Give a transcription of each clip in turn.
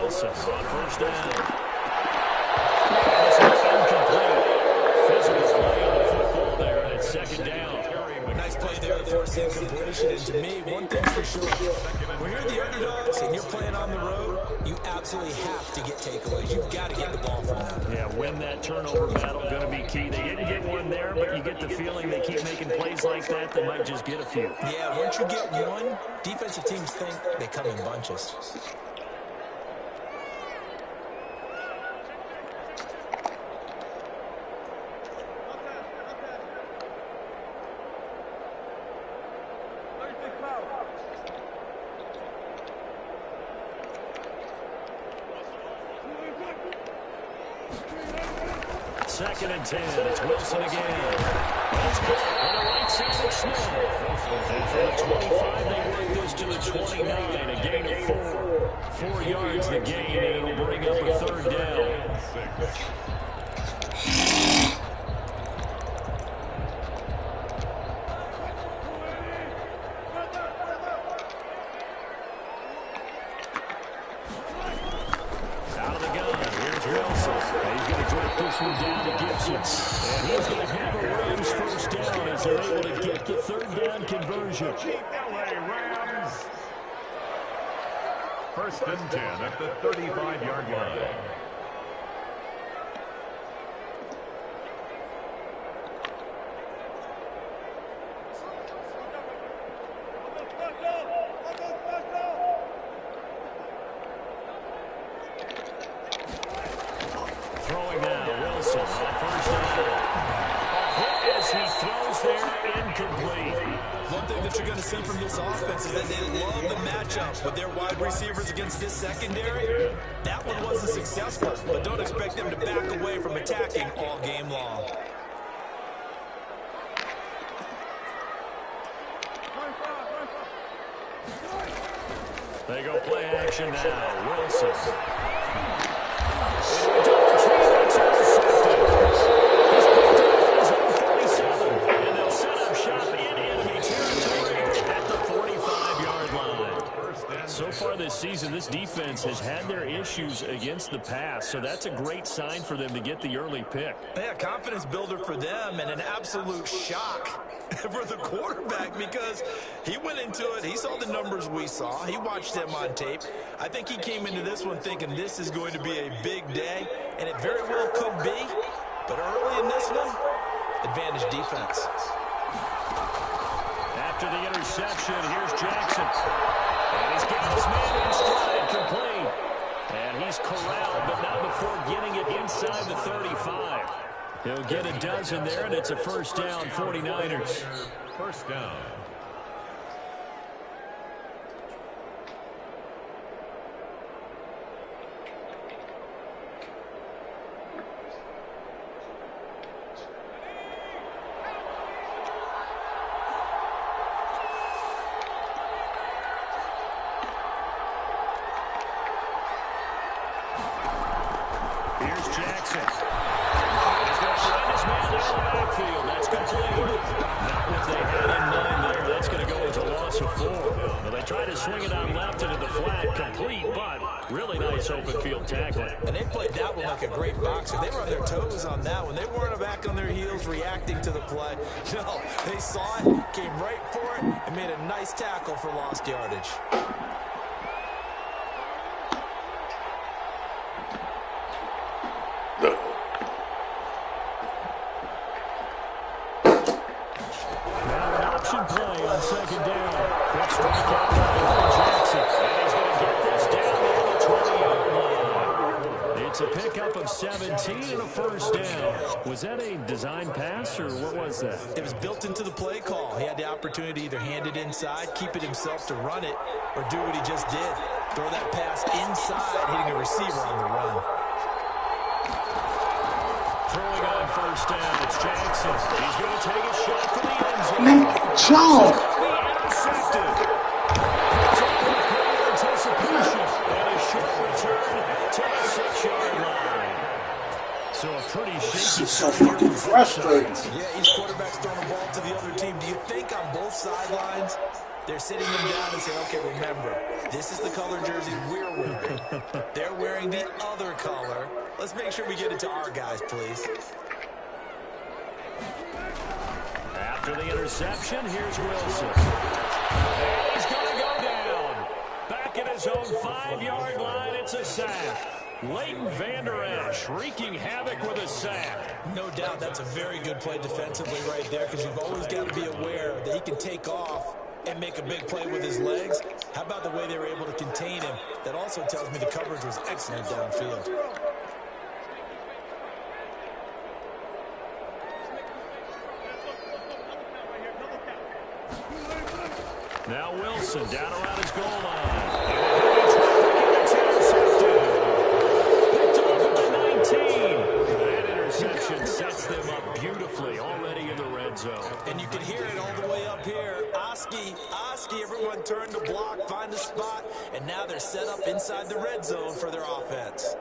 Wilson on first down. It's incomplete. Physical play on the football there, and it's second down. Nice play there to force incompletion. And to me, one thing's for sure. When you're the underdogs and you're playing on the road, you absolutely have to get takeaways. You've got to get the ball from them. Yeah, win that turnover battle, going to be key. They didn't get one there, but you get the feeling they keep making plays like that, they might just get a few. Yeah, once you get one, defensive teams think they come in bunches. Second and 10. It's Wilson again. That's good. On the right side, it's Smith. And from the 25, they work this to the 29. A gain of 4. 4 yards the gain, and it'll bring up a third down. Out of the gun. Here's Wilson. He's going to drop this one down to Gibson. And he's going to have a Rams first down as they're able to get the third down conversion. LA Rams. First and 10 at the 35-yard line. Throwing now, Wilson on first down. As he throws there, incomplete. One thing that you're going to see from this offense is that they love the matchup with their wide receivers against this secondary. That one wasn't successful, but don't expect them to back away from attacking all game long. They go play action now. Wilson. And they'll set up shop in enemy territory at the 45-yard line. So far this season, this defense has had their issues against the pass, so that's a great sign for them to get the early pick. Yeah, confidence builder for them and an absolute shock for the quarterback because he went into it. He saw the numbers we saw. He watched them on tape. I think he came into this one thinking this is going to be a big day, and it very well could be. But early in this one, advantage defense. After the interception, here's Jackson. And he's got his man in stride, complete. And he's corralled, but not before getting it inside the 35. He'll get a dozen there, and it's a first down, 49ers. First down. Here's Jackson. He's going to find his man down the backfield. That's complete. Not what they had in mind there. That's going to go as a loss of 4. Well, they try to swing it on left into the flat, complete, but really nice open field tackling. And they played that one like a great boxer. They were on their toes on that one. They weren't back on their heels reacting to the play. No, they saw it, came right for it, and made a nice tackle for lost yardage. Option play on second down. Quick strike out by Jackson. And he's going to get this down near the 20-yard line. It's a pickup of 17 and a first down. Was that a design pass, or what was that? It was built into the play call. He had the opportunity to either hand it inside, keep it himself to run it, or do what he just did. Throw that pass inside, hitting a receiver on the run. Throwing on first down, it's Jackson. He's going to take a shot for the end zone. Ciao. Intercepted. Picked off with great anticipation. And a short return to the 6-yard line. So a pretty shaky This is so start here fucking for both frustrating. sides. Yeah, each quarterback's throwing the ball to the other team. Do you think on both sidelines They're sitting them down and saying, okay, remember, this is the color jersey we're wearing. They're wearing the other color. Let's make sure we get it to our guys, please. After the interception, here's Wilson. And he's going to go down. Back at his own 5-yard line, it's a sack. Leighton Vander Esch wreaking havoc with a sack. No doubt that's a very good play defensively right there, because you've always got to be aware that he can take off and make a big play with his legs. How about the way they were able to contain him? That also tells me the coverage was excellent downfield. Now Wilson down around his goal line. It's intercepted. Picked off at the 19. That interception sets them up beautifully already in the red zone. And you can hear it all the way up here. Oski, everyone turn to block, find a spot, and now they're set up inside the red zone for their offense.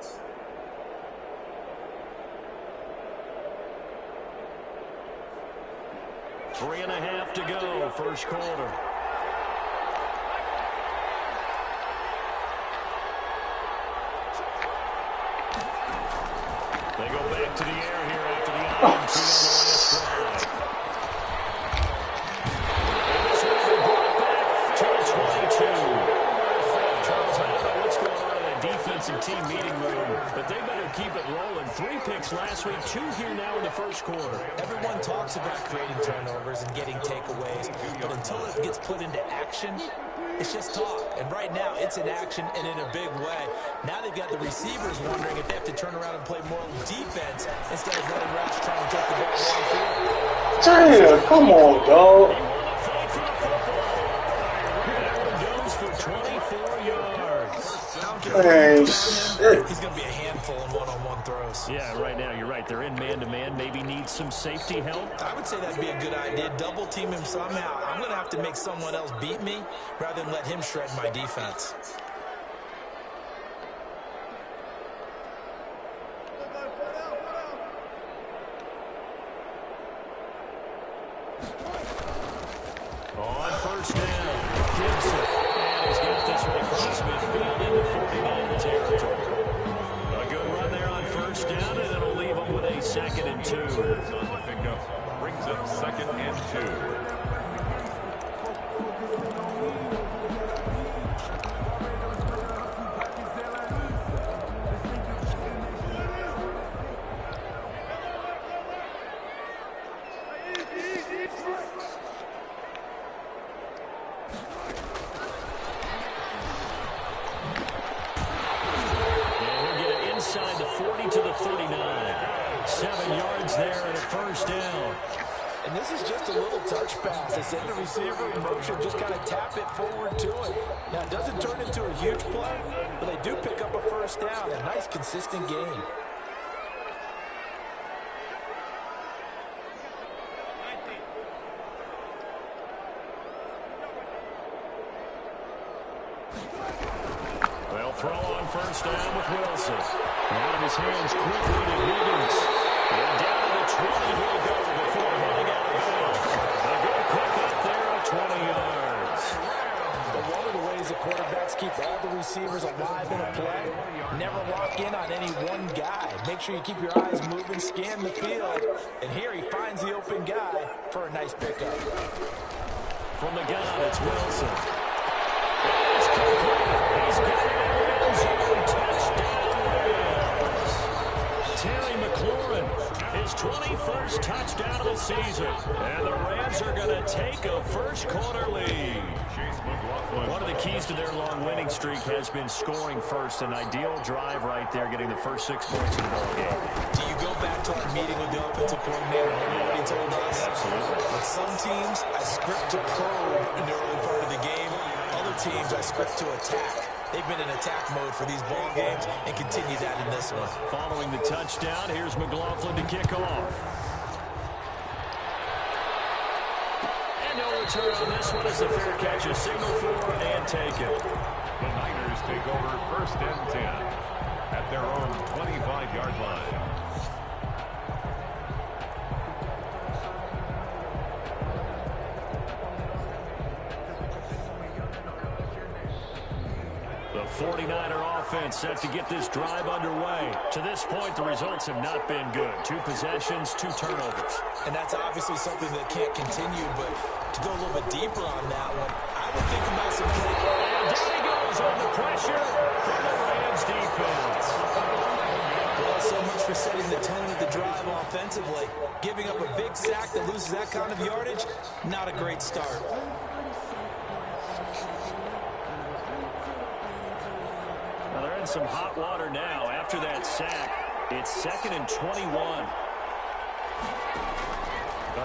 Three and a half to go, first quarter. They go back to the air here after the INT on the last drive. And this will be brought back to the 22. Charles, I don't know what's going on in the defensive team meeting room, but they better keep it rolling. 3 picks last week, 2 here now in the first quarter. Everyone talks about creating turnovers and getting takeaways, but until it gets put into action, it's just talk. And right now, it's in action and in a big way. Now they've got the receivers wondering if they have to turn around and play more defense instead of running routes trying to take the ball downfield. Damn, come on, dog. He won a fight for the football. That one goes for 24 yards. Dang, shit. He's going to be a handful in one-on-one throws. Yeah, right now, you're right. They're in man-to-man. Maybe needs some safety help. I would say that'd be a good idea. Double team him somehow. I'm going to have to make someone else beat me rather than let him shred my defense. On first down, Gibson. And he's got this one across midfield into 49 territory. A good run there on first down, and it'll leave him with a 2nd and 2. On the pickup, brings up 2nd and 2. Inside the 40 to the 39. 7 yards there and a first down. And this is just a little touch pass. They send the receiver in motion, just kind of tap it forward to it. Now, it doesn't turn into a huge play, but they do pick up a first down. A nice, consistent game. They'll throw on first down with Wilson. Out of his hands quickly to Higgins. And down to the 20 he'll go before heading out of bounds. A good pick up there at 20 yards. But one of the ways the quarterbacks keep all the receivers alive in a play, never lock in on any one guy. Make sure you keep your eyes moving, scan the field. And here he finds the open guy for a nice pickup. From the gun, it's Wilson. It's complete. He's got it in the end zone. Touchdown, Rams. Terry McLaurin, his 21st touchdown of the season. And the Rams are going to take a first quarter lead. One of the keys to their long winning streak has been scoring first. An ideal drive right there, getting the first 6 points in the ball game. Do you go back to our meeting with the offensive coordinator? Remember what he told us? Absolutely. With some teams, I script to probe in the early part of the game. Other teams, I script to attack. They've been in attack mode for these ball games and continue that in this one. Following the touchdown, here's McLaughlin to kick off. And no return on this one as the fair catch is signaled for and taken. The Niners take over 1st and 10 at their own 25-yard line. 49er offense set to get this drive underway. To this point, the results have not been good. 2 possessions, 2 turnovers. And that's obviously something that can't continue, but to go a little bit deeper on that one, I would think about some play. And down he goes on the pressure from the Rams defense. Well, so much for setting the tone of the drive offensively. Giving up a big sack that loses that kind of yardage, not a great start. Well, they're in some hot water now after that sack. It's 2nd and 21.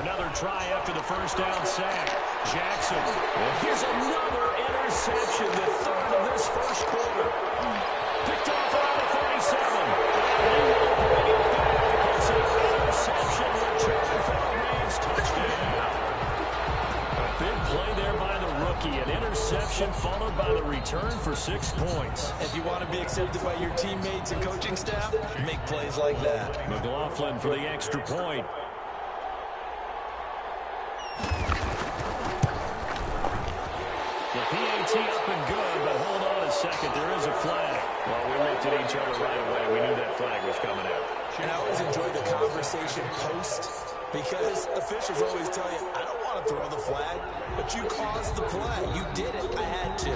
Another try after the first down sack. Jackson. And here's another interception, the 3rd of this first quarter. Picked off around the 37. And he will bring it back. It's an interception return for the Rams. Touchdown. A big play there by the rookie. An interception followed by the return for 6 points. If you want to be accepted by your teammates and coaching staff, make plays like that. McLaughlin for the extra point. The PAT up and good, but hold on a second. There is a flag. Well, we looked at each other right away. We knew that flag was coming out. And I always enjoy the conversation post because officials always tell you, I don't want to throw the flag, but you caused the play. You did it. I had to.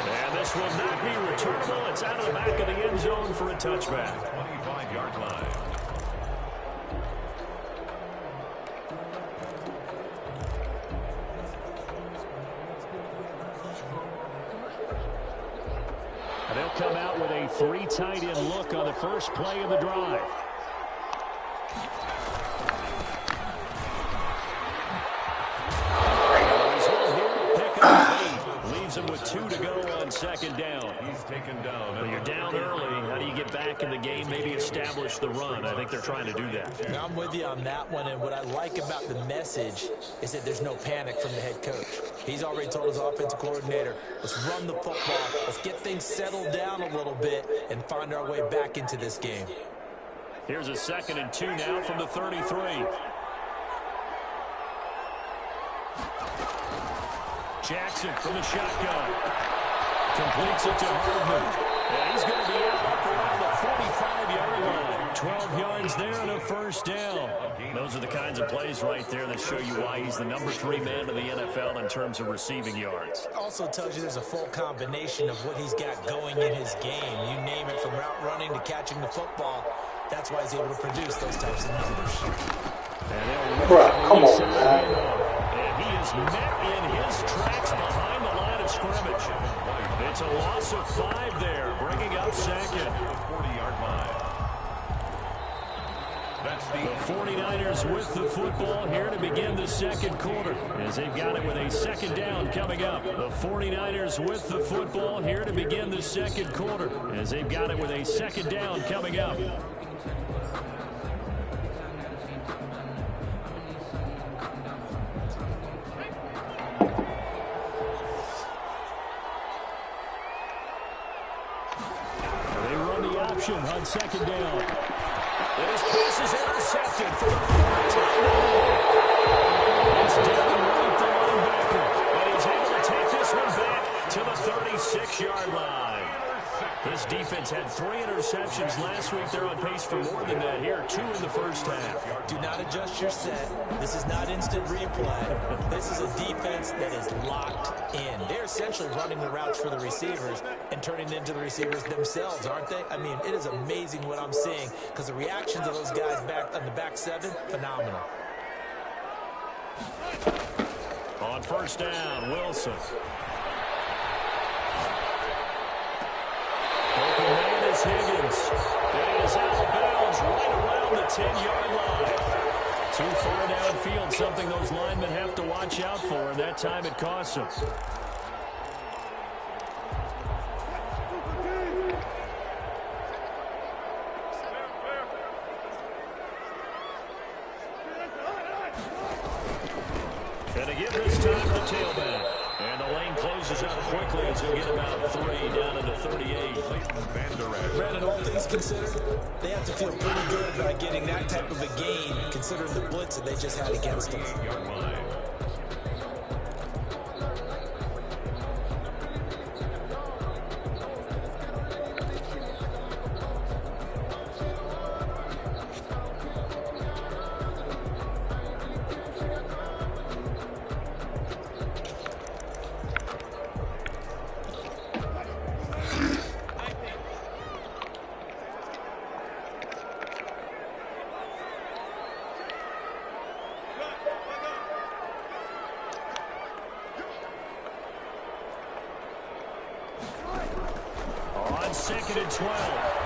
And this will not be returnable. It's out of the back of the end zone for a touchback. 25-yard line. And they'll come out with a 3 tight end look on the first play of the drive. Leaves them with 2 to go on 2nd down. He's taken down. When you're down early, how do you get back in the game, maybe establish the run? I think they're trying to do that. And I'm with you on that one, and what I like about the message is that there's no panic from the head coach. He's already told his offensive coordinator, let's run the football, let's get things settled down a little bit and find our way back into this game. Here's a 2nd and 2 now from the 33. Jackson from the shotgun. Completes it to Hardman. And he's going to be out up around the 45-yard line. 12 yards there and a first down. Those are the kinds of plays right there that show you why he's the number 3 man in the NFL in terms of receiving yards. Also tells you there's a full combination of what he's got going in his game. You name it, from route running to catching the football. That's why he's able to produce those types of numbers. Bruh, come on, man. And he is met in his tracks behind the line of scrimmage. It's a loss of 5 there, bringing up 2nd. The 40-yard line. That's The 49ers with the football here to begin the 2nd quarter, as they've got it with a 2nd down coming up. The 49ers with the football here to begin the 2nd quarter, as they've got it with a 2nd down coming up. On 2nd down. And his pass is intercepted for the 4th time. It's down right the linebacker. And he's able to take this one back to the 36-yard line. This defense had 3 interceptions last week. They're on pace for more than that here. 2 in the first half. Do not adjust your set. This is not instant replay. This is a defense that is locked in. They're essentially running the routes for the receivers and turning it into the receivers themselves, aren't they? I mean, it is amazing what I'm seeing because the reactions of those guys back on the back 7, phenomenal. On first down, Wilson. Open man is Higgins. It is out of bounds right around the 10-yard line. Too far downfield, something those linemen have to watch out for, and that time it costs them. And to give this time to the tailback. And the lane closes up quickly as he'll get about 3 down to the 38. Brandon, all things considered, they have to feel pretty good about getting that type of a gain, considering the blitz that they just had against them. 2nd and 12.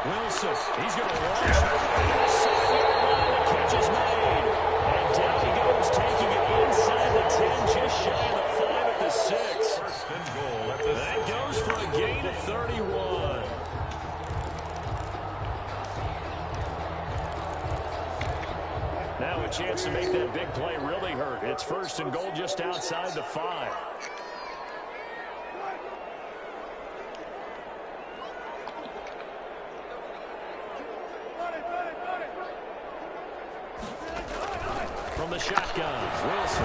Wilson, he's going to launch. The sideline, the catch is made. And down he goes, taking it inside the 10, just shy of the 5 at the 6. First and goal at the That goes for a gain of 31. Now a chance to make that big play really hurt. It's 1st and goal just outside the 5. From the shotgun, Wilson.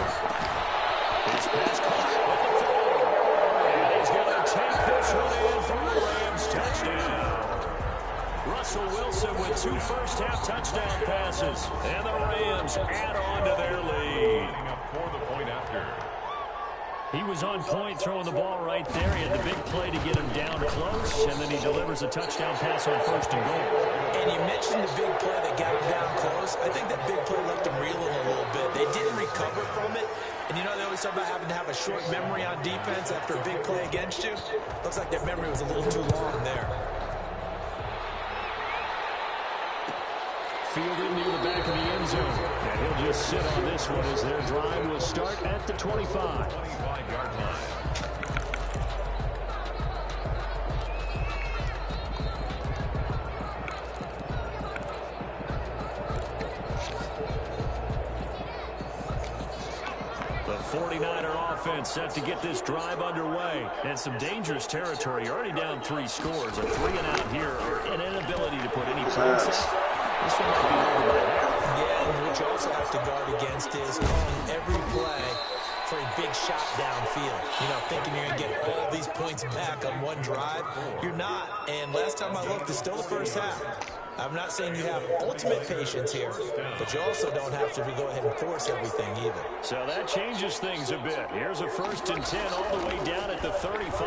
His pass caught with the throw. And he's going to take this one in for the Rams touchdown. Russell Wilson with 2 first-half touchdown passes. And the Rams add on to their lead. up for the point after. He was on point throwing the ball right there. He had the big play to get him down close, and then he delivers a touchdown pass on 1st and goal. And you mentioned the big play that got him down close. I think that big play left him reeling a little bit. They didn't recover from it. And you know they always talk about having to have a short memory on defense after a big play against you. Looks like their memory was a little too long there. Fielded near the back of the end zone. And he'll just sit on this one as their drive will start at the 25. 25-yard line. The 49er offense set to get this drive underway. And some dangerous territory. You're already down 3 scores. A 3 and out here, or an inability to put any points up. This one might be over by half. Yeah, and what you also have to guard against is calling every play for a big shot downfield. You know, thinking you're going to get all these points back on one drive. You're not. And last time I looked, it's still the first half. I'm not saying you have ultimate patience here, but you also don't have to go ahead and force everything either. So that changes things a bit. Here's a 1st and 10 all the way down at the 35.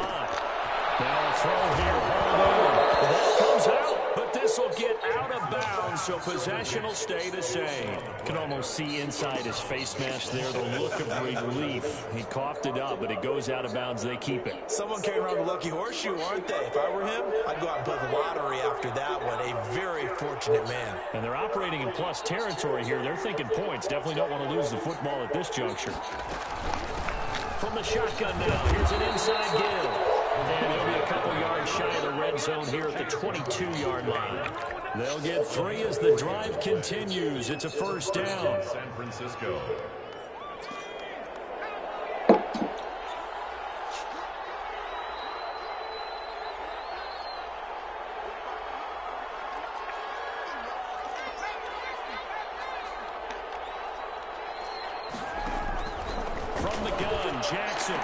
Now a throw here. Hold on. That comes out, but this will get out of bounds, so possession will stay the same. You can almost see inside his face mask there the look of relief. He coughed it up, but it goes out of bounds. They keep it. Someone carrying around the lucky horseshoe, aren't they? If I were him, I'd go out and play the lottery after that one. A very fortunate man. And they're operating in plus territory here. They're thinking points. Definitely don't want to lose the football at this juncture. From the shotgun now, here's an inside give. And they'll be a couple yards shy of the red zone here at the 22-yard line. They'll get 3 as the drive continues. It's a 1st down. San Francisco. From the gun, Jackson.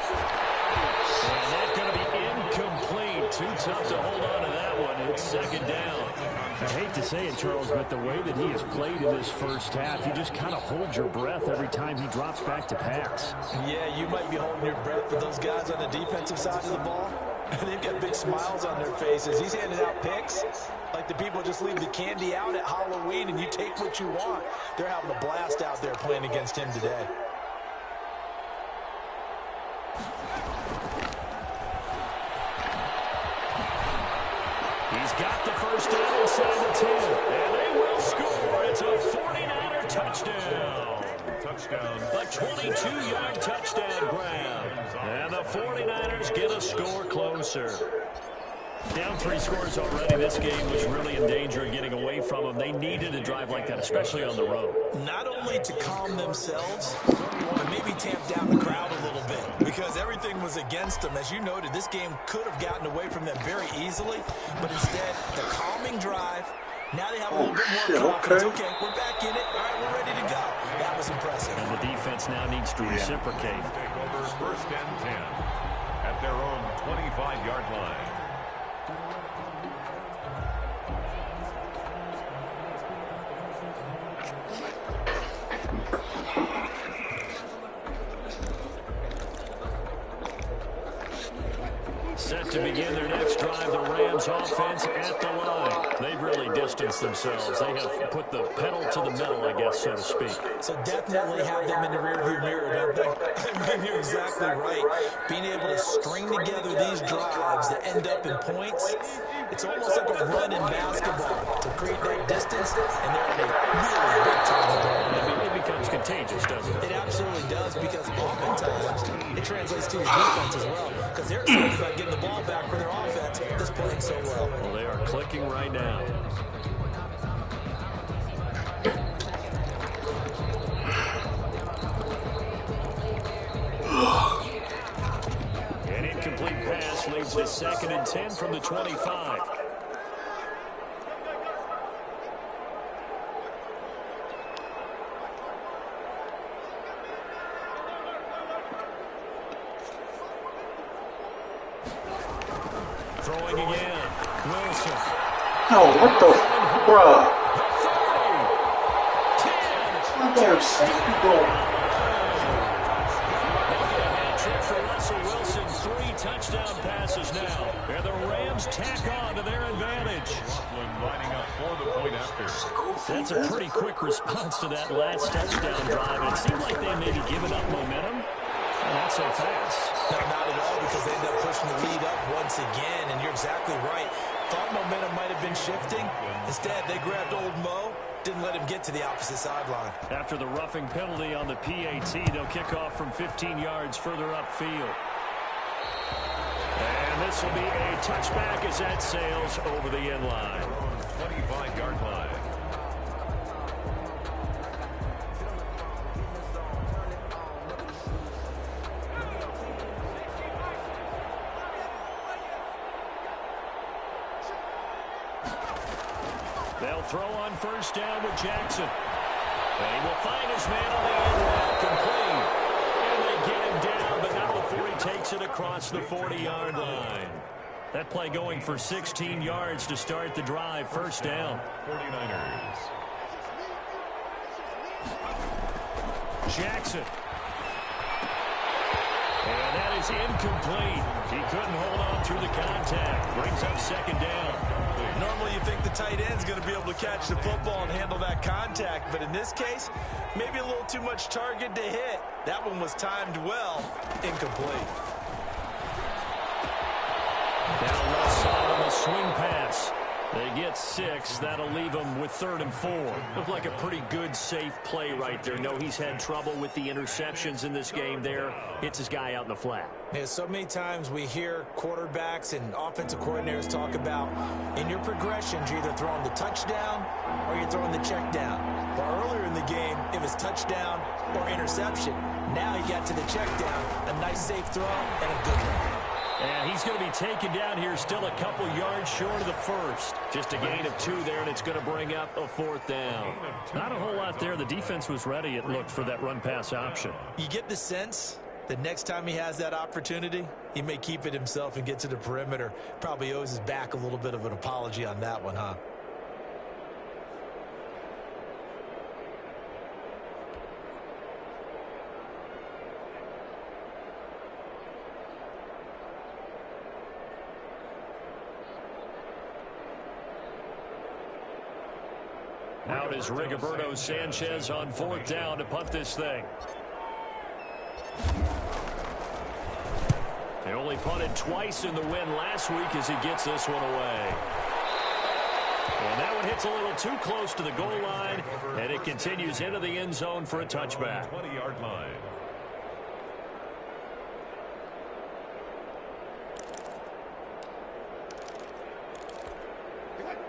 And that's going to be incomplete. Too tough to hold on to that one. It's 2nd down. I hate to say it, Charles, but the way that he has played in this first half, you just kind of hold your breath every time he drops back to pass. Yeah, you might be holding your breath, but those guys on the defensive side of the ball, they've got big smiles on their faces. He's handing out picks like the people just leave the candy out at Halloween and you take what you want. They're having a blast out there playing against him today. He's got the 1st down inside the 10. And they will score. It's a 49er touchdown. Touchdown. A 22-yard touchdown grab. And the 49ers get a score closer. Down 3 scores already. This game was really in danger of getting away from them. They needed a drive like that, especially on the road. Not only to calm themselves, but maybe tamp down the crowd a little bit because everything was against them. As you noted, this game could have gotten away from them very easily, but instead, the calming drive, now they have a little bit more confidence. Okay, we're back in it. All right, we're ready to go. That was impressive. And the defense now needs to reciprocate. Take over 1st and 10 at their own 25-yard line. Set to begin their next drive, the Rams offense at the line. They've really distanced themselves. They have put the pedal to the metal, I guess, so to speak. So definitely have them in the rearview mirror, don't they? I mean, you're exactly right. Being able to string together these drives that end up in points, It's almost like a run in basketball to create that distance, and they're at a really big time. It becomes contagious, doesn't it? It absolutely does, because oftentimes it translates to your defense as well, because they're excited about getting the ball back for their offense that's playing so well. Well, they are clicking right now. An incomplete pass leads to 2nd and 10 from the 25. Throwing again. Wilson. Oh, what the? Bruh. 10. What the second? Trick for Russell Wilson. 3 touchdown passes now. And the Rams tack on to their advantage. Rockland lining up for the point after. That's a pretty quick response to that last touchdown drive. It seemed like they maybe given up momentum. Not so fast. No, not at all, because they end up pushing the lead up once again, and you're exactly right. Thought momentum might have been shifting. Instead, they grabbed old Mo, didn't let him get to the opposite sideline. After the roughing penalty on the PAT, they'll kick off from 15 yards further upfield. And this will be a touchback as that sails over the end line. 25-yard line. They'll throw on first down with Jackson. And he will find his man on the end route, complete. And they get him down, but not before he takes it across the 40-yard line. That play going for 16 yards to start the drive. First down. 49ers. Jackson. And that is incomplete. He couldn't hold on through the contact. Brings up second down. Normally you think the tight end's going to be able to catch the football and handle that contact, but in this case, maybe a little too much target to hit. That one was timed well. Incomplete. Down left side on the swing pass. They get 6. That'll leave them with 3rd and 4. Looked like a pretty good, safe play right there. No, he's had trouble with the interceptions in this game there. Hits his guy out in the flat. Yeah, so many times we hear quarterbacks and offensive coordinators talk about in your progressions, you're either throwing the touchdown or you're throwing the check down. But earlier in the game, it was touchdown or interception. Now he got to the check down, a nice safe throw, and a good one. And he's going to be taken down here still a couple yards short of the first. Just a gain of 2 there, and it's going to bring up a 4th down. Not a whole lot there. The defense was ready, it looked, for that run-pass option. You get the sense that next time he has that opportunity, he may keep it himself and get to the perimeter. Probably owes his back a little bit of an apology on that one, huh? Out is Rigoberto Sanchez on 4th down to punt this thing. They only punted twice in the win last week as he gets this one away. And that one hits a little too close to the goal line, and it continues into the end zone for a touchback. 20-yard line.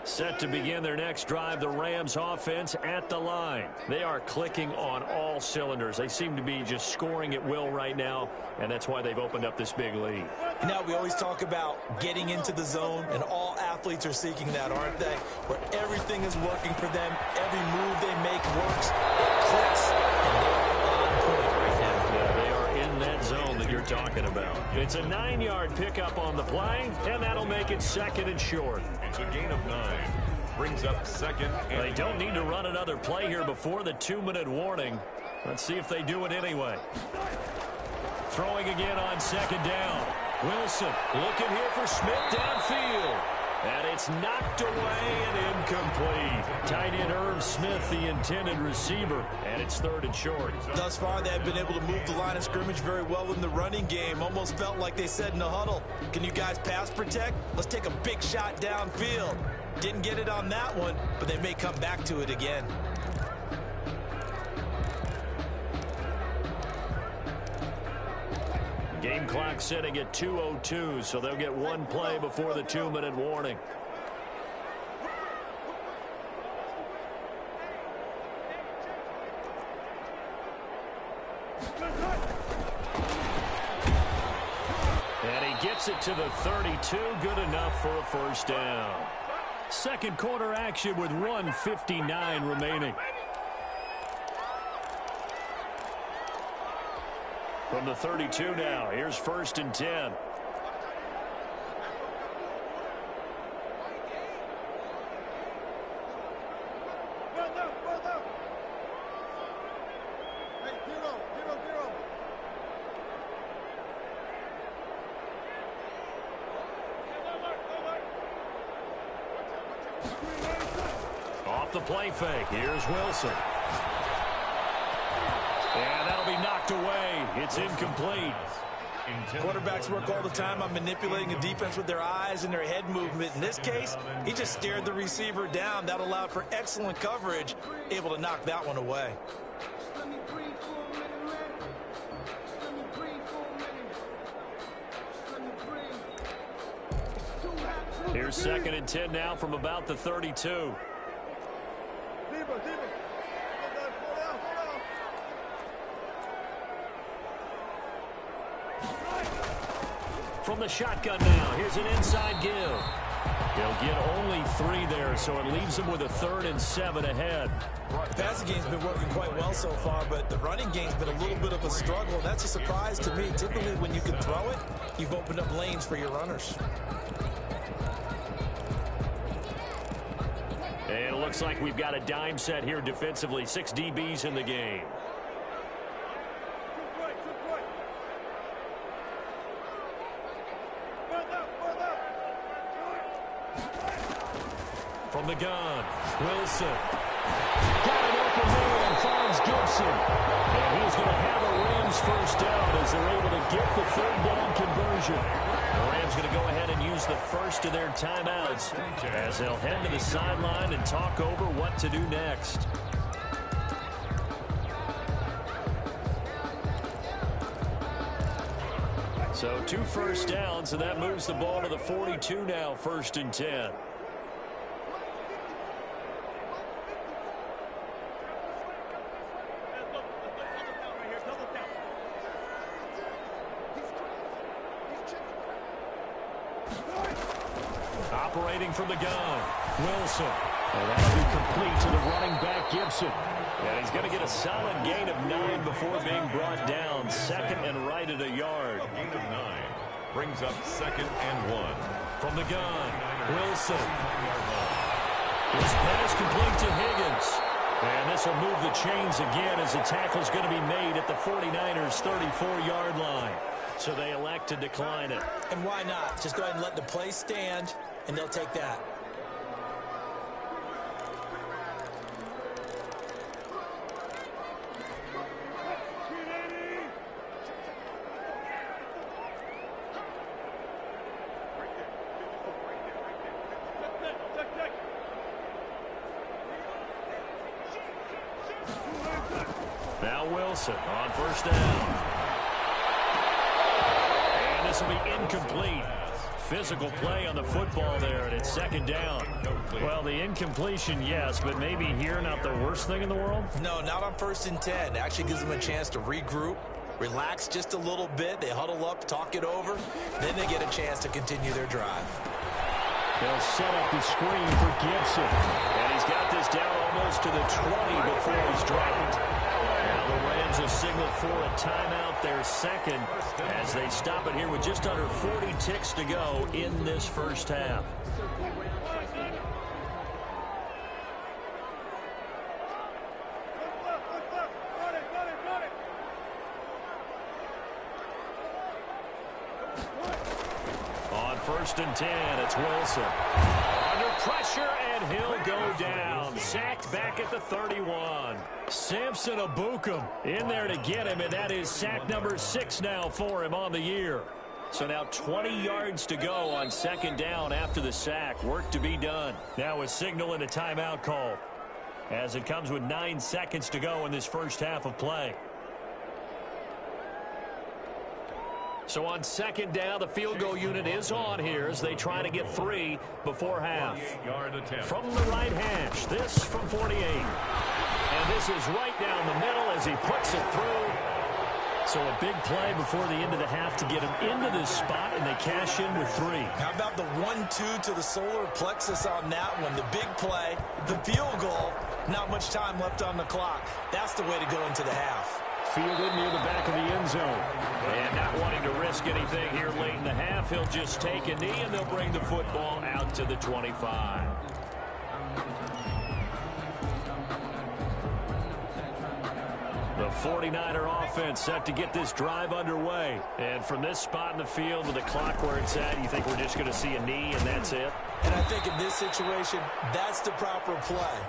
Set to begin their next drive, the Rams offense at the line. They are clicking on all cylinders. They seem to be just scoring at will right now, and that's why they've opened up this big lead. You know, we always talk about getting into the zone, and all athletes are seeking that, aren't they? Where everything is working for them, every move they make works, it clicks, and they're on point right now. Yeah, they are in that zone that you're talking about. It's a 9-yard pickup on the play, and that'll make it 2nd and short. It's a gain of 9. Brings up 2nd. They don't need to run another play here before the 2-minute warning. Let's see if they do it anyway. Throwing again on 2nd down. Wilson looking here for Smith downfield. And it's knocked away and incomplete. Tight end Irv Smith, the intended receiver, and it's 3rd and short. Thus far, they have been able to move the line of scrimmage very well in the running game. Almost felt like they said in the huddle, can you guys pass protect? Let's take a big shot downfield. Didn't get it on that one, but they may come back to it again. Game clock sitting at 2:02, so they'll get one play before the 2-minute warning. And he gets it to the 32, good enough for a first down. Second quarter action with 1:59 remaining. From the 32 now, here's 1st and 10. Off the play fake, here's Wilson. And that'll be knocked away. It's incomplete. Quarterbacks work all the time on manipulating a defense with their eyes and their head movement. In this case, he just stared the receiver down. That allowed for excellent coverage, able to knock that one away. Here's 2nd and 10 now from about the 32. From the shotgun now, here's an inside give. He'll get only 3 there, so it leaves him with a 3rd and 7 ahead. The passing game's been working quite well so far, but the running game's been a little bit of a struggle. That's a surprise to me. Typically, when you can throw it, you've opened up lanes for your runners. And it looks like we've got a dime set here defensively. 6 DBs in the game. From the gun, Wilson. Got an open man, finds Gibson. And he's going to have a Rams first down as they're able to get the 3rd down conversion. The Rams going to go ahead and use the first of their timeouts as they'll head to the sideline and talk over what to do next. So 2 first downs, and that moves the ball to the 42 now, 1st and 10. Operating from the gun, Wilson. And that'll be complete to the running back, Gibson. And he's going to get a solid gain of 9 before being brought down. 2nd and right at a yard. A gain of 9 brings up 2nd and 1. From the gun, Wilson. His pass complete to Higgins. And this will move the chains again as the tackle's going to be made at the 49ers' 34-yard line. So they elect to decline it. And why not? Just go ahead and let the play stand, and they'll take that. Now Wilson on first down. And this will be incomplete. Physical play on the football there, and it's 2nd down. Well, the incompletion, yes, but maybe here not the worst thing in the world? No, not on 1st and 10. It actually gives them a chance to regroup, relax just a little bit. They huddle up, talk it over. Then they get a chance to continue their drive. They'll set up the screen for Gibson. And he's got this down almost to the 20 before he's dropped. Now the Rams will signal for a timeout, their 2nd, as they stop it here with just under 40 ticks to go in this first half. first and 10. It's Wilson. Under pressure, and he'll go down. Sacked back at the 31. Samson Ebukam in there to get him, and that is sack number 6 now for him on the year. So now 20 yards to go on second down after the sack. Work to be done. Now a signal and a timeout call, as it comes with 9 seconds to go in this first half of play. So on second down, the field goal unit is on here as they try to get 3 before half. From the right hash, this from 48. And this is right down the middle as he puts it through. So a big play before the end of the half to get him into this spot, and they cash in with 3. How about the 1-2 to the solar plexus on that one? The big play, the field goal, not much time left on the clock. That's the way to go into the half. Fielded near the back of the end zone. And not wanting to risk anything here late in the half, he'll just take a knee, and they'll bring the football out to the 25. The 49er offense set to get this drive underway. And from this spot in the field with the clock where it's at, you think we're just going to see a knee and that's it? And I think in this situation, that's the proper play.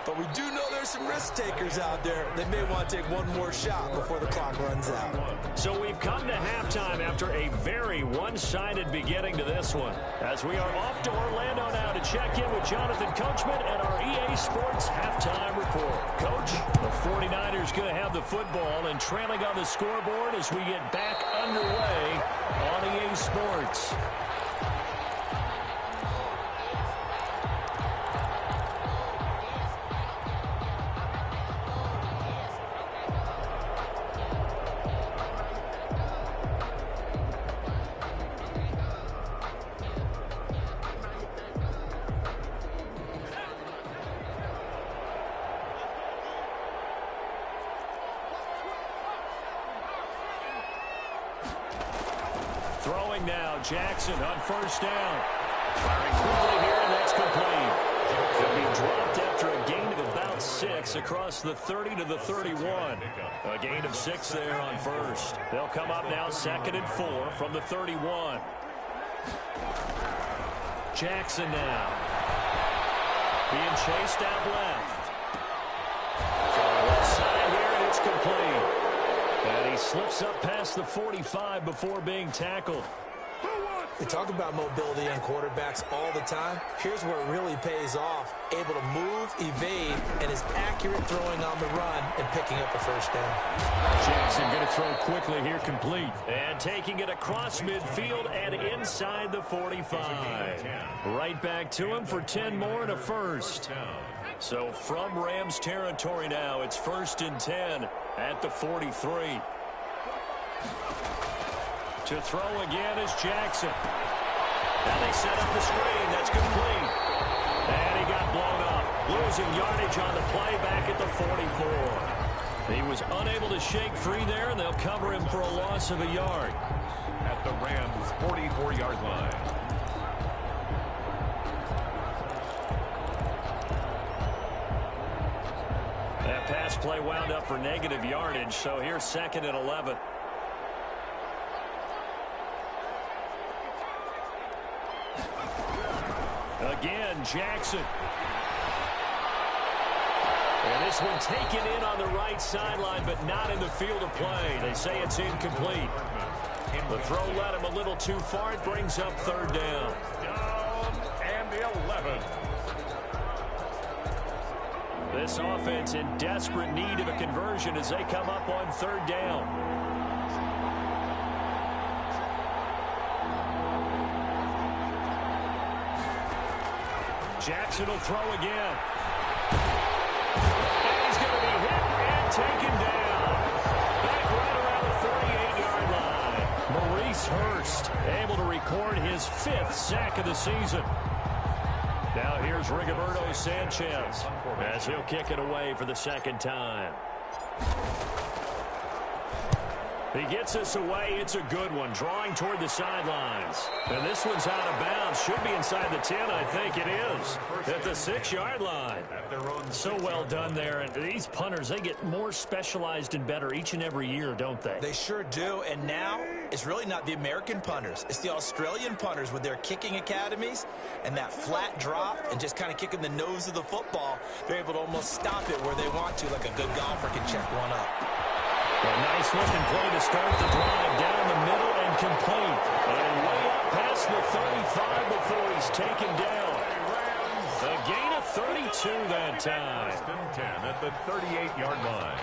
But we do know there's some risk takers out there. They may want to take one more shot before the clock runs out. So we've come to halftime after a very one-sided beginning to this one. As we are off to Orlando now to check in with Jonathan Coachman and our EA Sports halftime report. Coach, the 49ers going to have the football and trailing on the scoreboard as we get back underway on EA Sports. Throwing now, Jackson on first down. Firing quickly here, and that's complete. He'll be dropped after a gain of about 6 across the 30 to the 31. A gain of 6 there on first. They'll come up now second and 4 from the 31. Jackson now. Being chased out left. From the left side here, and it's complete. And he slips up past the 45 before being tackled. They talk about mobility on quarterbacks all the time. Here's where it really pays off. Able to move, evade, and is accurate throwing on the run and picking up a first down. Jackson going to throw quickly here, complete. And taking it across midfield and inside the 45. Right back to him for 10 more and a first. So from Rams territory now, it's first and 10 at the 43. To throw again is Jackson. Now they set up the screen. That's complete. And he got blown up. Losing yardage on the play back at the 44. He was unable to shake free there, and they'll cover him for a loss of a yard. At the Rams' 44-yard line. That pass play wound up for negative yardage, so here's second and 11. Again, Jackson. And this one taken in on the right sideline, but not in the field of play. They say it's incomplete. The throw led him a little too far. It brings up third down. Down and the 11. This offense in desperate need of a conversion as they come up on third down. Jackson will throw again. And he's going to be hit and taken down. Back right around the 38-yard line. Maurice Hurst able to record his 5th sack of the season. Now here's Rigoberto Sanchez as he'll kick it away for the second time. He gets us away. It's a good one, drawing toward the sidelines. And this one's out of bounds. Should be inside the 10, I think it is, at the 6-yard line. So well done there. And these punters, they get more specialized and better each and every year, don't they? They sure do. And now it's really not the American punters. It's the Australian punters with their kicking academies and that flat drop and just kind of kicking the nose of the football. They're able to almost stop it where they want to, like a good golfer can check one up. A nice looking play to start the drive down the middle and complete. And way up past the 35 before he's taken down. A gain of 32 that time. First and 10 at the 38-yard line.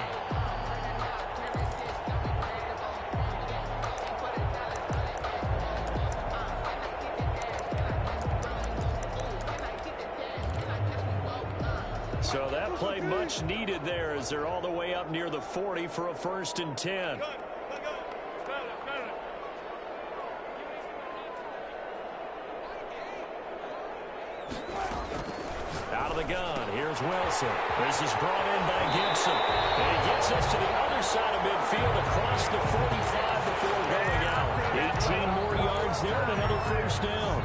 So that play much needed there as they're all the way up near the 40 for a 1st and 10. Out of the gun, here's Wilson. This is brought in by Gibson. And he gets us to the other side of midfield across the 45 before going out. 18 more yards there and another 1st down.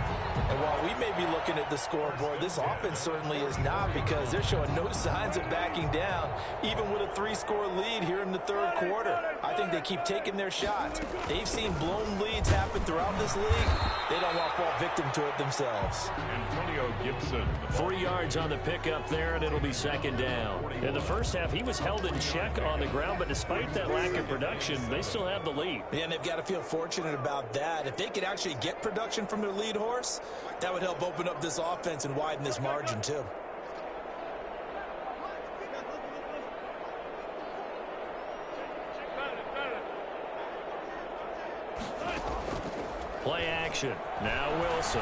And while we may be looking at the scoreboard, this offense certainly is not, because they're showing no signs of backing down, even with a 3-score lead here in the 3rd quarter. I think they keep taking their shots. They've seen blown leads happen throughout this league. They don't want to fall victim to it themselves. Antonio Gibson. 3 yards on the pickup there, and it'll be 2nd down. In the first half, he was held in check on the ground, but despite that lack of production, they still have the lead. Yeah, and they've got to feel fortunate about that. If they could actually get production from their lead horse, that would help open up this offense and widen this margin, too. Play action. Now Wilson.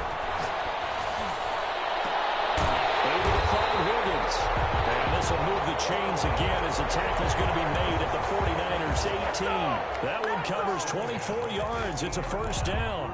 Able to find Higgins. And this will move the chains again as the tackle's going to be made at the 49ers 18. That one covers 24 yards. It's a 1st down.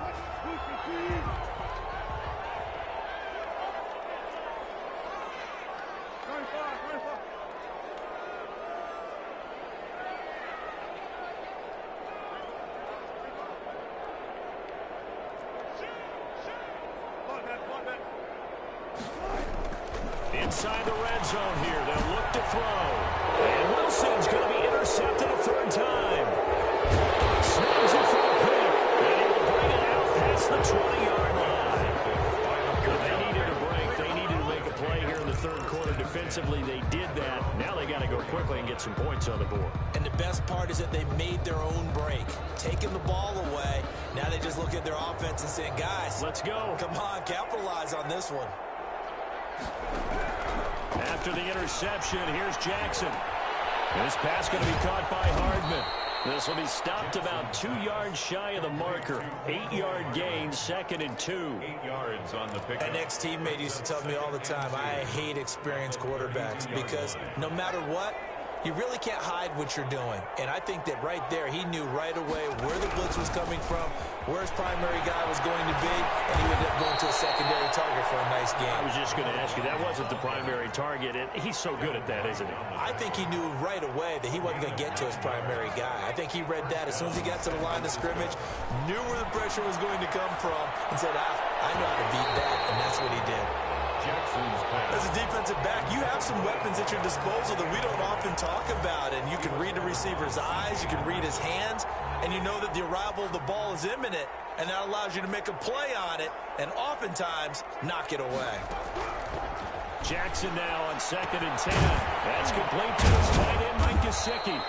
Inside the red zone here. They'll look to throw. And Wilson's going to be intercepted a 3rd time. Snags it for a pick. And he will bring it out past the 20-yard line. They needed a break. They needed to make a play here in the 3rd quarter defensively. They did that. Now they got to go quickly and get some points on the board. And the best part is that they made their own break. Taking the ball away. Now they just look at their offense and say, guys, let's go. Come on, capitalize on this one. After the interception, here's Jackson. This pass going to be caught by Hardman. This will be stopped about 2 yards shy of the marker. 8-yard gain, 2nd and 2. 8 yards on the pick. An ex-teammate used to tell me all the time, I hate experienced quarterbacks because no matter what, you really can't hide what you're doing. And I think that right there, he knew right away where the blitz was coming from, where his primary guy was going to be, and he would end up going to a secondary target for a nice game. I was just going to ask you, that wasn't the primary target, and he's so good at that, isn't he? I think he knew right away that he wasn't going to get to his primary guy. I think he read that as soon as he got to the line of scrimmage, knew where the pressure was going to come from, and said, I know how to beat that, and that's what he did. As a defensive back, you have some weapons at your disposal that we don't often talk about, and you can read the receiver's eyes, you can read his hands, and you know that the arrival of the ball is imminent, and that allows you to make a play on it, and oftentimes knock it away. Jackson now on 2nd and 10. That's complete to his tight end, Mike Gesicki.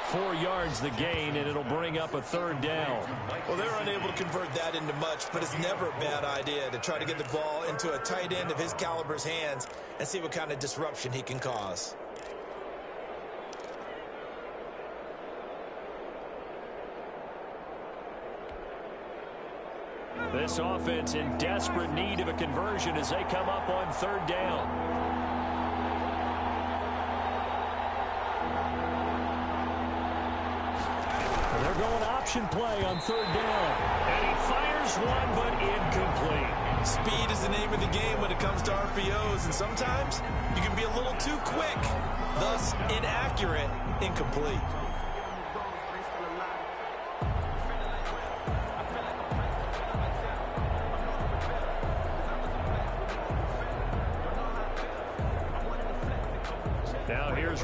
4 yards the gain, and it'll bring up a 3rd down. Well, they're unable to convert that into much, but it's never a bad idea to try to get the ball into a tight end of his caliber's hands and see what kind of disruption he can cause. This offense in desperate need of a conversion as they come up on 3rd down. They're going option play on 3rd down. And he fires one, but incomplete. Speed is the name of the game when it comes to RPOs, and sometimes you can be a little too quick, thus inaccurate, incomplete.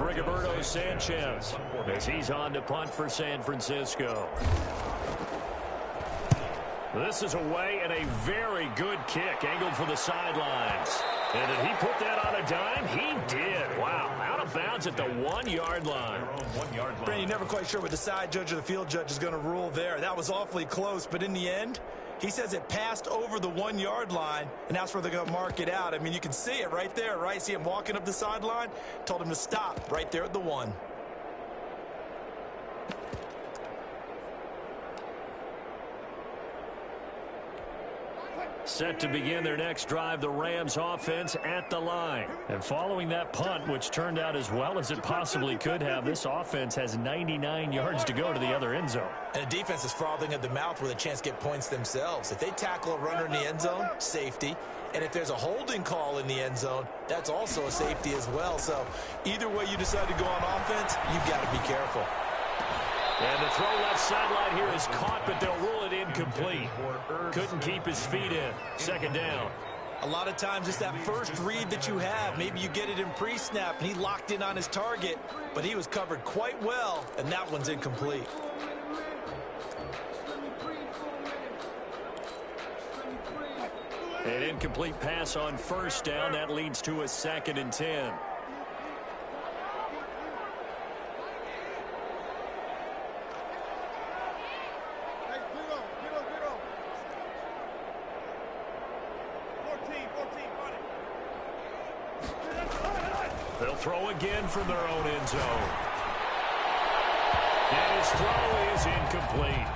Rigoberto Sanchez as he's on to punt for San Francisco. This is away and a very good kick angled for the sidelines. And did he put that on a dime? He did. Wow. Out of bounds at the 1-yard line. Brandon, you're never quite sure what the side judge or the field judge is going to rule there. That was awfully close, but in the end, he says it passed over the 1-yard line, and that's where they're going to mark it out. I mean, you can see it right there, right? See him walking up the sideline? Told him to stop right there at the 1. Set to begin their next drive, the Rams offense at the line. And following that punt, which turned out as well as it possibly could have, this offense has 99 yards to go to the other end zone. And the defense is frothing at the mouth with a chance to get points themselves. If they tackle a runner in the end zone, safety. And if there's a holding call in the end zone, that's also a safety as well. So either way you decide to go on offense, you've got to be careful. And the throw left sideline here is caught, but they'll rule it incomplete. Couldn't keep his feet in. Second down. A lot of times it's that first read that you have. Maybe you get it in pre-snap, and he locked in on his target, but he was covered quite well, and that one's incomplete. An incomplete pass on first down. That leads to a 2nd and 10. They'll throw again from their own end zone. And his throw is incomplete.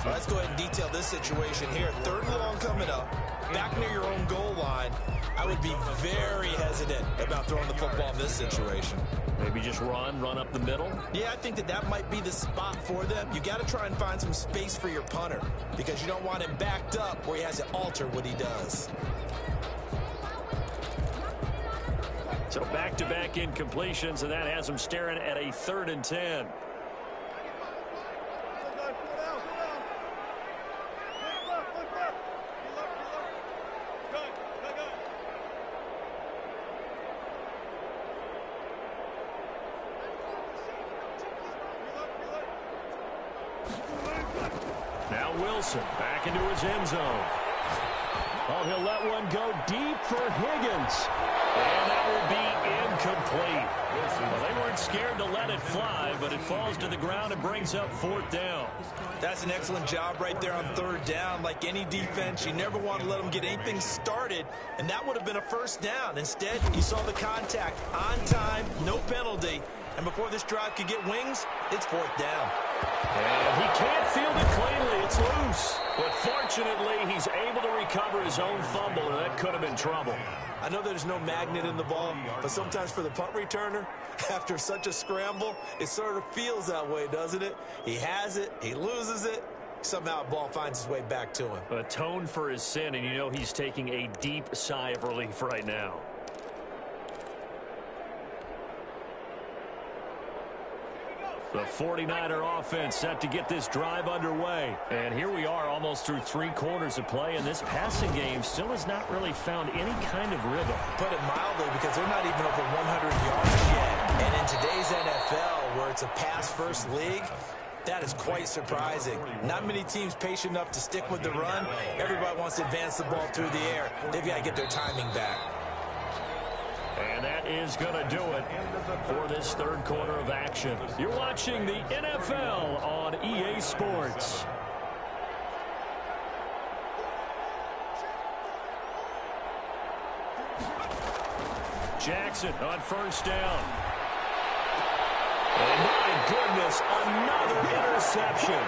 Let's go ahead and detail this situation here. 3rd and long coming up, back near your own goal line. I would be very hesitant about throwing the football in this situation. Maybe just run up the middle? Yeah, I think that might be the spot for them. You got to try and find some space for your punter because you don't want him backed up where he has to alter what he does. So back-to-back incompletions, and that has them staring at a 3rd and 10. Now Wilson back into his end zone. Oh, he'll let one go deep for Higgins. And that will be incomplete. Well, they weren't scared to let it fly, but it falls to the ground and brings up 4th down. That's an excellent job right there on 3rd down. Like any defense, you never want to let them get anything started, and that would have been a 1st down. Instead, you saw the contact on time, no penalty, and before this drive could get wings, it's 4th down. And he can't field it cleanly. It's loose. But fortunately, he's able to recover his own fumble, and that could have been trouble. I know there's no magnet in the ball, but sometimes for the punt returner, after such a scramble, it sort of feels that way, doesn't it? He has it, he loses it, somehow the ball finds its way back to him. Atone for his sin, and you know he's taking a deep sigh of relief right now. The 49er offense set to get this drive underway. And here we are almost through 3 quarters of play, and this passing game still has not really found any kind of rhythm. Put it mildly, because they're not even over 100 yards yet. And in today's NFL, where it's a pass-first league, that is quite surprising. Not many teams patient enough to stick with the run. Everybody wants to advance the ball through the air. They've got to get their timing back. And that is going to do it for this 3rd quarter of action. You're watching the NFL on EA Sports. Jackson on 1st down. And my goodness, another interception.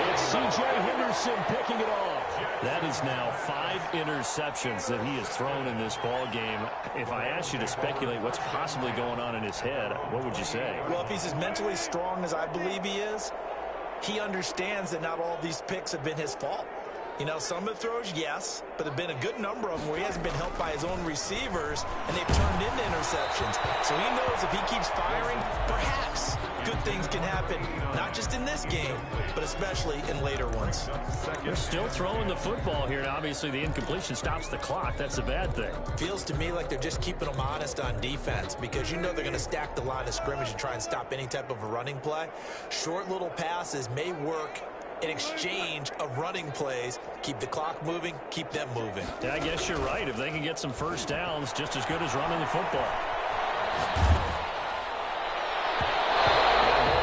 It's C.J. Henderson picking it off. That is now 5 interceptions that he has thrown in this ball game. If I asked you to speculate what's possibly going on in his head, what would you say? Well, if he's as mentally strong as I believe he is, he understands that not all of these picks have been his fault. You know, some of the throws, yes, but there have been a good number of them where he hasn't been helped by his own receivers, and they've turned into interceptions. So he knows if he keeps firing, perhaps good things can happen, not just in this game, but especially in later ones. They're still throwing the football here, and obviously the incompletion stops the clock. That's a bad thing. Feels to me like they're just keeping them honest on defense because you know they're going to stack the line of scrimmage and try and stop any type of a running play. Short little passes may work in exchange of running plays. Keep the clock moving, keep them moving. Yeah, I guess you're right. If they can get some first downs, just as good as running the football.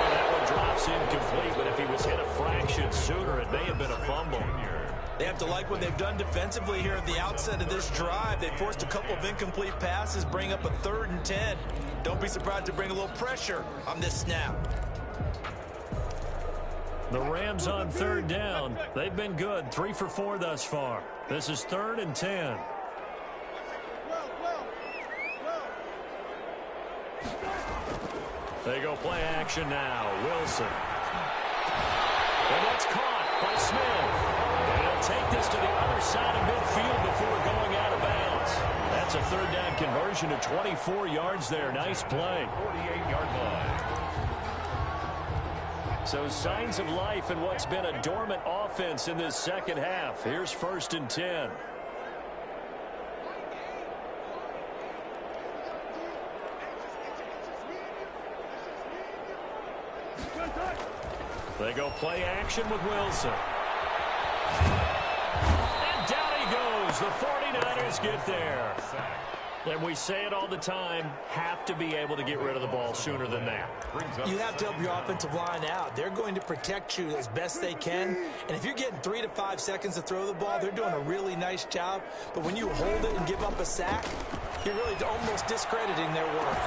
That one drops incomplete, but if he was hit a fraction sooner, it may have been a fumble. They have to like what they've done defensively here at the outset of this drive. They forced a couple of incomplete passes, bring up a 3rd and 10. Don't be surprised to bring a little pressure on this snap. The Rams on 3rd down. They've been good. 3 for 4 thus far. This is 3rd and 10. They go play action now. Wilson. And that's caught by Smith. And he'll take this to the other side of midfield before going out of bounds. That's a 3rd down conversion to 24 yards there. Nice play. 48-yard line. So signs of life in what's been a dormant offense in this second half. Here's 1st and 10. They go play action with Wilson. And down he goes. The 49ers get there. And we say it all the time, have to be able to get rid of the ball sooner than that. You have to help your offensive line out. They're going to protect you as best they can. And if you're getting 3 to 5 seconds to throw the ball, they're doing a really nice job. But when you hold it and give up a sack, you're really almost discrediting their work.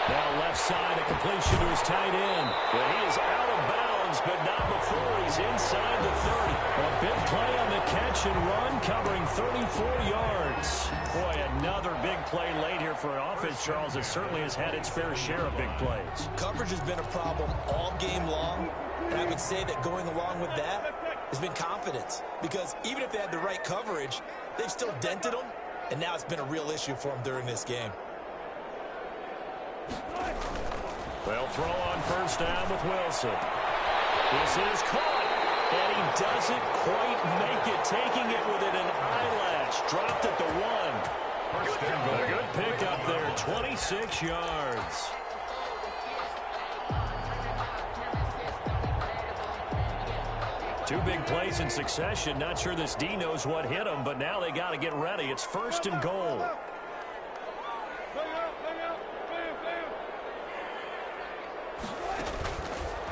Now left side, a completion to his tight end. But he is out of bounds, but not before he's inside the 30. A big play on the catch and run, covering 34 yards. Boy, another big play late here for an offense, Charles, that certainly has had its fair share of big plays. Coverage has been a problem all game long. And I would say that going along with that has been confidence. Because even if they had the right coverage, they've still dented them. And now it's been a real issue for them during this game. They'll throw on 1st down with Wilson. This is caught. And he doesn't quite make it. Taking it within an eyelash. Dropped at the 1. A good pick up there. 26 yards. Two big plays in succession. Not sure this D knows what hit him, but now they got to get ready. It's 1st and goal.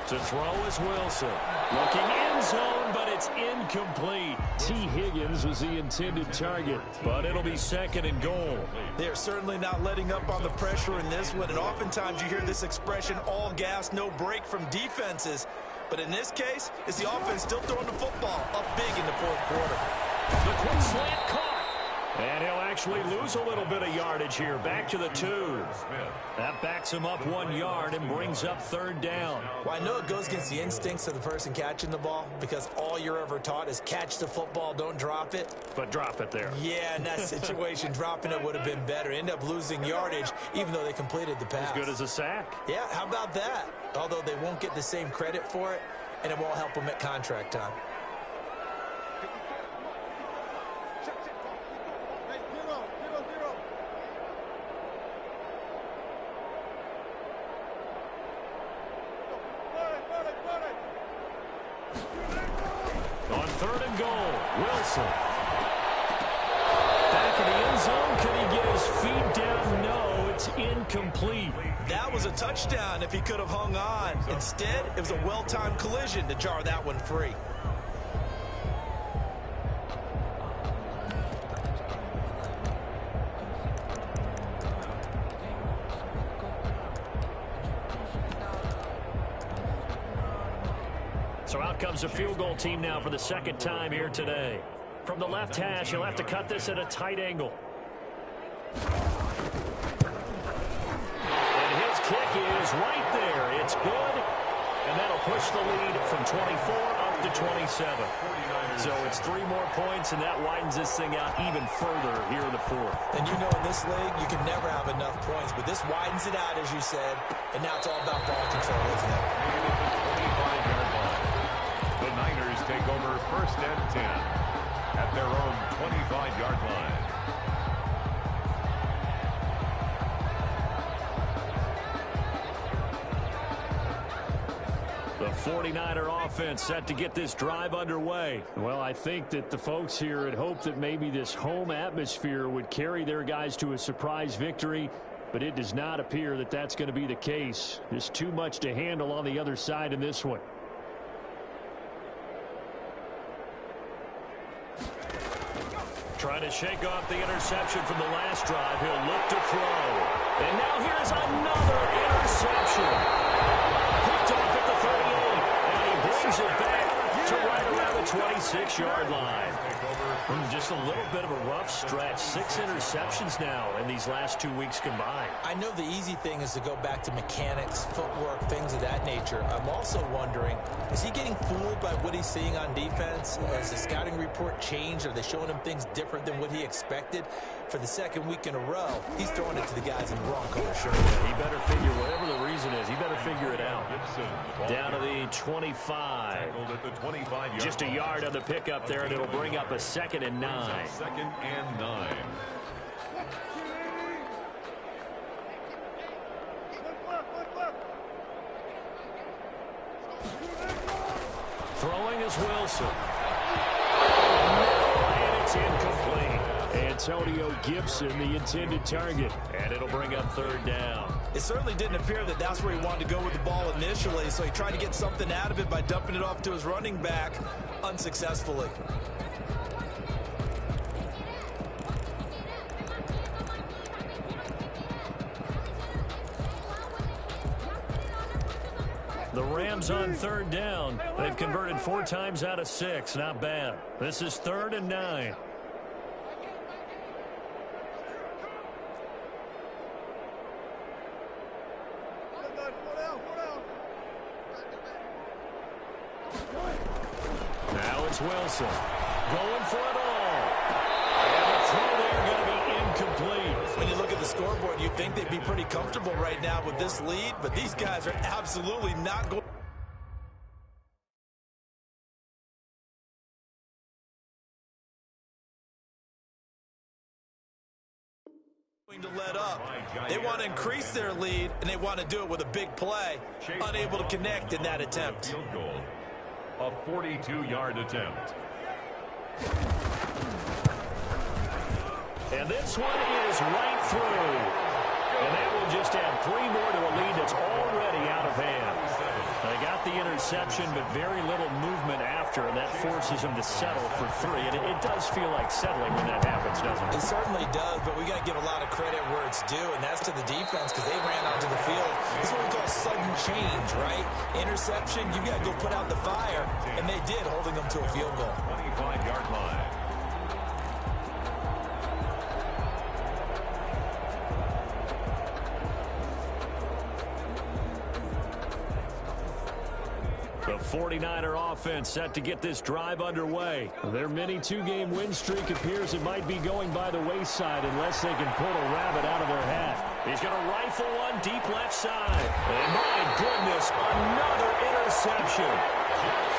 To throw is Wilson. Looking end zone, but it's incomplete. T. Higgins was the intended target, but it'll be 2nd and goal. They're certainly not letting up on the pressure in this one, and oftentimes you hear this expression, all gas, no break from defenses. But in this case, it's the offense still throwing the football up big in the 4th quarter. The quick slant caught. And he'll actually lose a little bit of yardage here. Back to the 2. That backs him up 1 yard and brings up 3rd down. Well, I know it goes against the instincts of the person catching the ball because all you're ever taught is catch the football, don't drop it. But drop it there. Yeah, in that situation, dropping it would have been better. End up losing yardage even though they completed the pass. As good as a sack. Yeah, how about that? Although they won't get the same credit for it, and it won't help them at contract time. On 3rd and goal, Wilson. Back in the end zone, can he get his feet down? No, it's incomplete. That was a touchdown if he could have hung on. Instead, it was a well-timed collision to jar that one free. So out comes a field goal team now for the 2nd time here today. From the left hash, he'll have to cut this at a tight angle. And his kick is right there. It's good. And that'll push the lead from 24 up up to 27. So it's 3 more points, and that widens this thing out even further here in the fourth. And you know, in this league, you can never have enough points, but this widens it out, as you said, and now it's all about ball control, isn't it? The Niners take over 1st and 10 at their own 25-yard line. The 49er offense set to get this drive underway. Well, I think that the folks here had hoped that maybe this home atmosphere would carry their guys to a surprise victory, but it does not appear that that's going to be the case. Just too much to handle on the other side in this one. Trying to shake off the interception from the last drive. He'll look to throw. And now here's another interception. Picked off at the 38, and he brings it back to right around the 26-yard line. Just a little bit of a rough stretch. 6 interceptions now in these last 2 weeks combined. I know the easy thing is to go back to mechanics, footwork, things of that nature. I'm also wondering, is he getting fooled by what he's seeing on defense? Has the scouting report changed? Are they showing him things different than what he expected? For the 2nd week in a row, he's throwing it to the guys in the wrong color shirt. Yeah, he better figure, whatever the reason is, he better figure it out. Down to the 25. Just a yard on the pickup there, and it'll bring up a 2nd and 9. 2nd and 9. Throwing is Wilson. And it's incomplete. Antonio Gibson, the intended target. And it'll bring up 3rd down. It certainly didn't appear that that's where he wanted to go with the ball initially, so he tried to get something out of it by dumping it off to his running back unsuccessfully. The Rams on 3rd down. They've converted 4 times out of 6. Not bad. This is 3rd and 9. Now it's Wilson going for it all. And the throw there going to be incomplete. When you look at the scoreboard, you'd think they'd be pretty comfortable right now with this lead, but these guys are absolutely not going to let up. They want to increase their lead, and they want to do it with a big play. Unable to connect in that attempt. Field goal. A 42-yard attempt. And this one is right through. And that will just add 3 more to a lead that's already out of hand. They got the interception, but very little movement after, and that forces them to settle for 3. And it does feel like settling when that happens, doesn't it? It certainly does, but we got to give a lot of credit where it's due, and that's to the defense because they ran onto the field. This is what we call sudden change, right? Interception, you got to go put out the fire, and they did, holding them to a field goal. 25-yard line. The 49er offense set to get this drive underway. Their mini 2-game win streak appears it might be going by the wayside unless they can pull a rabbit out of their hat. He's going to rifle one deep left side. And my goodness, another interception.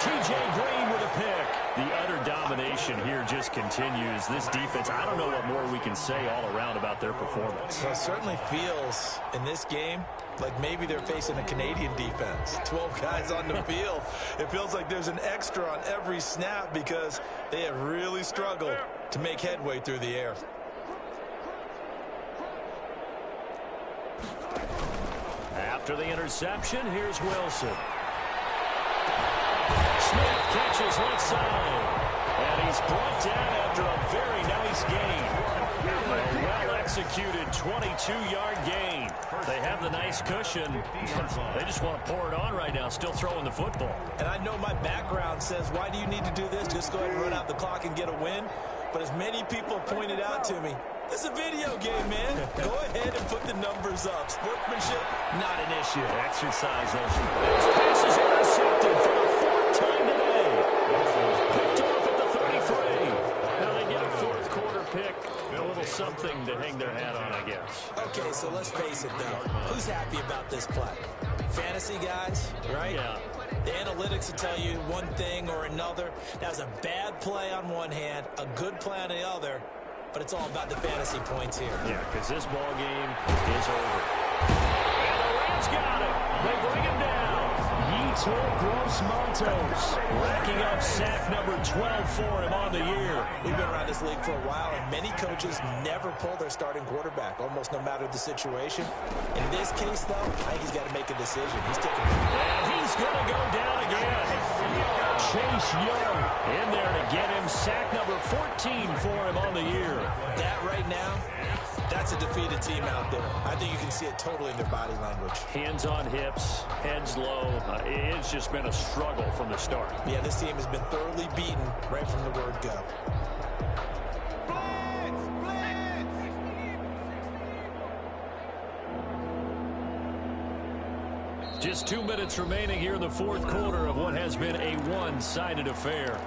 T.J. Green with a pick. The utter domination here just continues. This defense, I don't know what more we can say all around about their performance. Well, it certainly feels in this game like maybe they're facing a Canadian defense. 12 guys on the field. It feels like there's an extra on every snap because they have really struggled to make headway through the air. After the interception, here's Wilson. Smith catches left side. And he's brought down after a very nice gain. A well-executed 22-yard gain. They have the nice cushion. They just want to pour it on right now, still throwing the football. And I know my background says, why do you need to do this? Just go ahead and run out the clock and get a win. But as many people pointed out to me, it's a video game, man. Go ahead and put the numbers up. Sportsmanship, not an issue. Exercise those. Those passes intercepted for the 4th time today. little something to hang their hat on, I guess. Okay, so let's face it, though. Who's happy about this play? Fantasy guys, right? Yeah. The analytics will tell you one thing or another. That was a bad play on one hand, a good play on the other, but it's all about the fantasy points here. Yeah, because this ball game is over. And the Rams got him. They bring him down. Yetur Gross-Matos racking up sack number 12 for him on the year. We've been around this league for a while, and many coaches never pull their starting quarterback, almost no matter the situation. In this case, though, I think he's got to make a decision. He's taking it. And he's going to go down again. Chase Young in there to get him sack number 14 for him on the year. That right now, that's a defeated team out there. I think you can see it totally in their body language. Hands on hips, heads low. It's just been a struggle from the start. Yeah, this team has been thoroughly beaten right from the word go. Just 2 minutes remaining here in the fourth quarter of what has been a one-sided affair.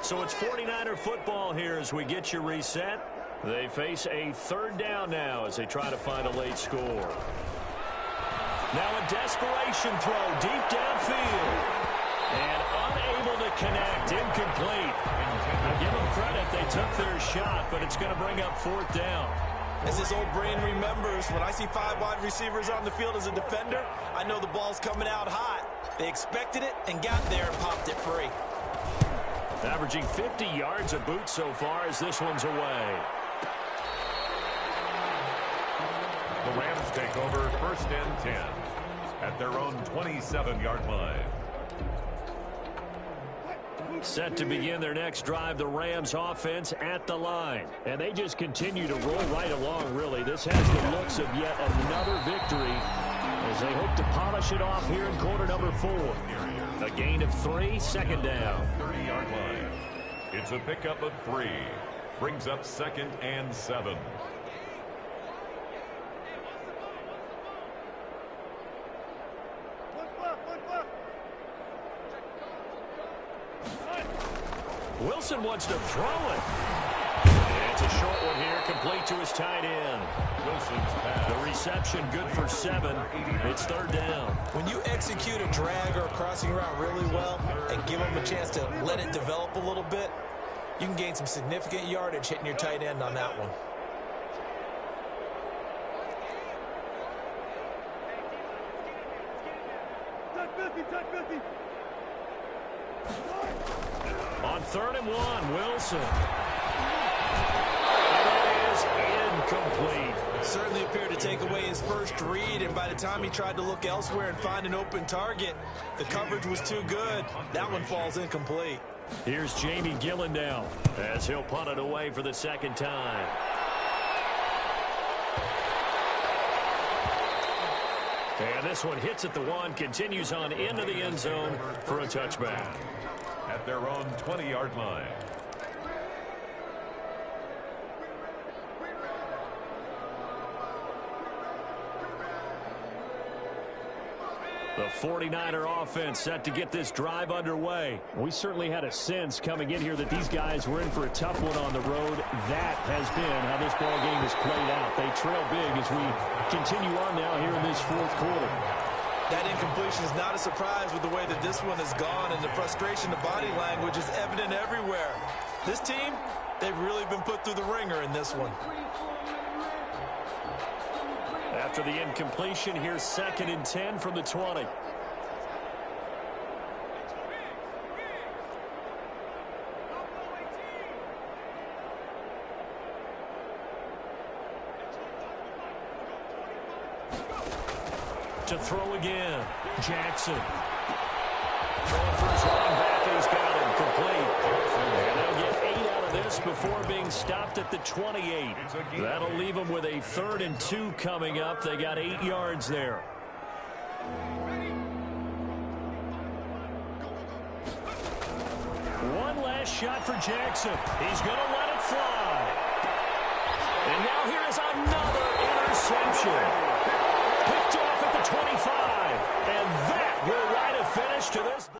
So it's 49er football here as we get you reset. They face a third down now as they try to find a late score. Now a desperation throw deep downfield. And unable to connect, incomplete. Give them credit, they took their shot, but it's going to bring up fourth down. As this old brain remembers, when I see 5 wide receivers on the field as a defender, I know the ball's coming out hot. They expected it and got there and popped it free. Averaging 50 yards a boot so far as this one's away. The Rams take over first and 10 at their own 27-yard line. Set to begin their next drive, the Rams offense at the line. And they just continue to roll right along, really. This has the looks of yet another victory as they hope to polish it off here in quarter number 4. A gain of 3, second down. 30-yard line. It's a pickup of 3. Brings up second and 7. Wilson wants to throw it. And it's a short one here, complete to his tight end. Wilson's pass. The reception good for 7. It's third down. When you execute a drag or a crossing route really well and give them a chance to let it develop a little bit, you can gain some significant yardage hitting your tight end on that one. On 3rd and 1, Wilson. And it is incomplete. Certainly appeared to take away his first read, and by the time he tried to look elsewhere and find an open target, the coverage was too good. That one falls incomplete. Here's Jamie Gillen now as he'll punt it away for the second time. And this one hits at the 1, continues on into the end zone for a touchback. At their own 20-yard line. The 49er offense set to get this drive underway. We certainly had a sense coming in here that these guys were in for a tough one on the road. That has been how this ball game has played out. They trail big as we continue on now here in this fourth quarter. That incompletion is not a surprise with the way that this one has gone, and the frustration, the body language is evident everywhere. This team, they've really been put through the ringer in this one. After the incompletion, here's 2nd and 10 from the 20. To throw again, Jackson. Throwing for his running back, and he's got him complete. And they'll get 8 out of this before being stopped at the 28. That'll leave them with a 3rd and 2 coming up. They got 8 yards there. One last shot for Jackson. He's going to let it fly. And now here is another interception. Picked off at the 25. And that will write a finish to this.